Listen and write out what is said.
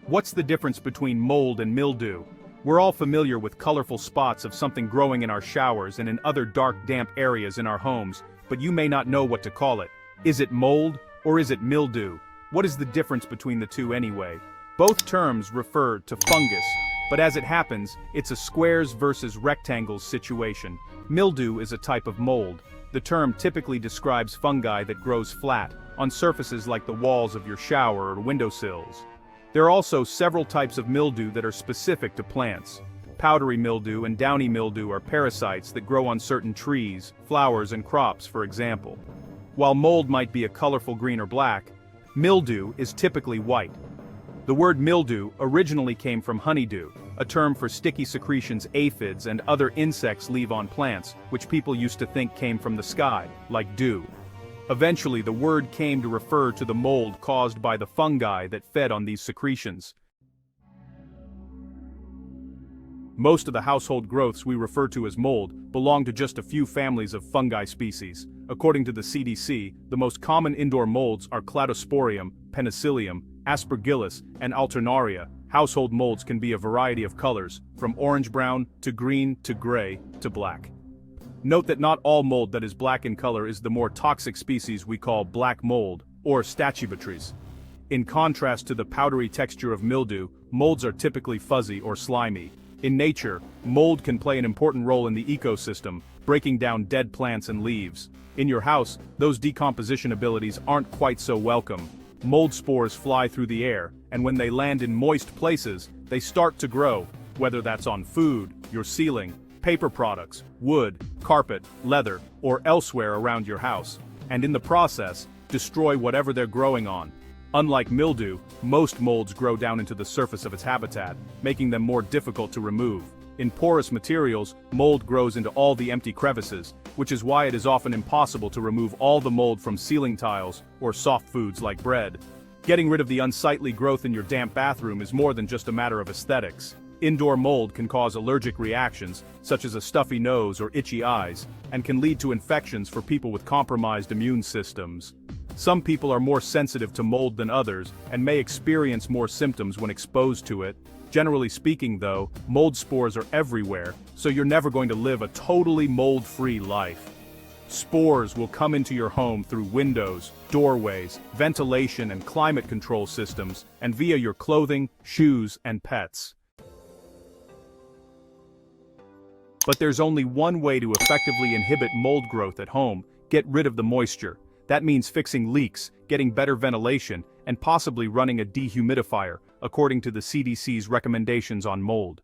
What's the difference between mold and mildew? We're all familiar with colorful spots of something growing in our showers and in other dark, damp areas in our homes, but you may not know what to call it. Is it mold, or is it mildew? What is the difference between the two anyway? Both terms refer to fungus, but as it happens, it's a squares versus rectangles situation. Mildew is a type of mold. The term typically describes fungi that grows flat, on surfaces like the walls of your shower or windowsills. There are also several types of mildew that are specific to plants. Powdery mildew and downy mildew are parasites that grow on certain trees, flowers, and crops, for example. While mold might be a colorful green or black, mildew is typically white. The word mildew originally came from honeydew, a term for sticky secretions aphids and other insects leave on plants, which people used to think came from the sky, like dew. Eventually, the word came to refer to the mold caused by the fungi that fed on these secretions. Most of the household growths we refer to as mold belong to just a few families of fungi species. According to the CDC, the most common indoor molds are Cladosporium, Penicillium, Aspergillus, and Alternaria. Household molds can be a variety of colors, from orange-brown to green to gray to black. Note that not all mold that is black in color is the more toxic species we call black mold, or Stachybotrys. In contrast to the powdery texture of mildew, molds are typically fuzzy or slimy. In nature, mold can play an important role in the ecosystem, breaking down dead plants and leaves. In your house, those decomposition abilities aren't quite so welcome. Mold spores fly through the air, and when they land in moist places, they start to grow, whether that's on food, your ceiling, paper products, wood, carpet, leather, or elsewhere around your house, and in the process, destroy whatever they're growing on. Unlike mildew, most molds grow down into the surface of its habitat, making them more difficult to remove. In porous materials, mold grows into all the empty crevices, which is why it is often impossible to remove all the mold from ceiling tiles or soft foods like bread. Getting rid of the unsightly growth in your damp bathroom is more than just a matter of aesthetics. Indoor mold can cause allergic reactions, such as a stuffy nose or itchy eyes, and can lead to infections for people with compromised immune systems. Some people are more sensitive to mold than others, and may experience more symptoms when exposed to it. Generally speaking though, mold spores are everywhere, so you're never going to live a totally mold-free life. Spores will come into your home through windows, doorways, ventilation and climate control systems, and via your clothing, shoes, and pets. But there's only one way to effectively inhibit mold growth at home: get rid of the moisture. That means fixing leaks, getting better ventilation, and possibly running a dehumidifier, according to the CDC's recommendations on mold.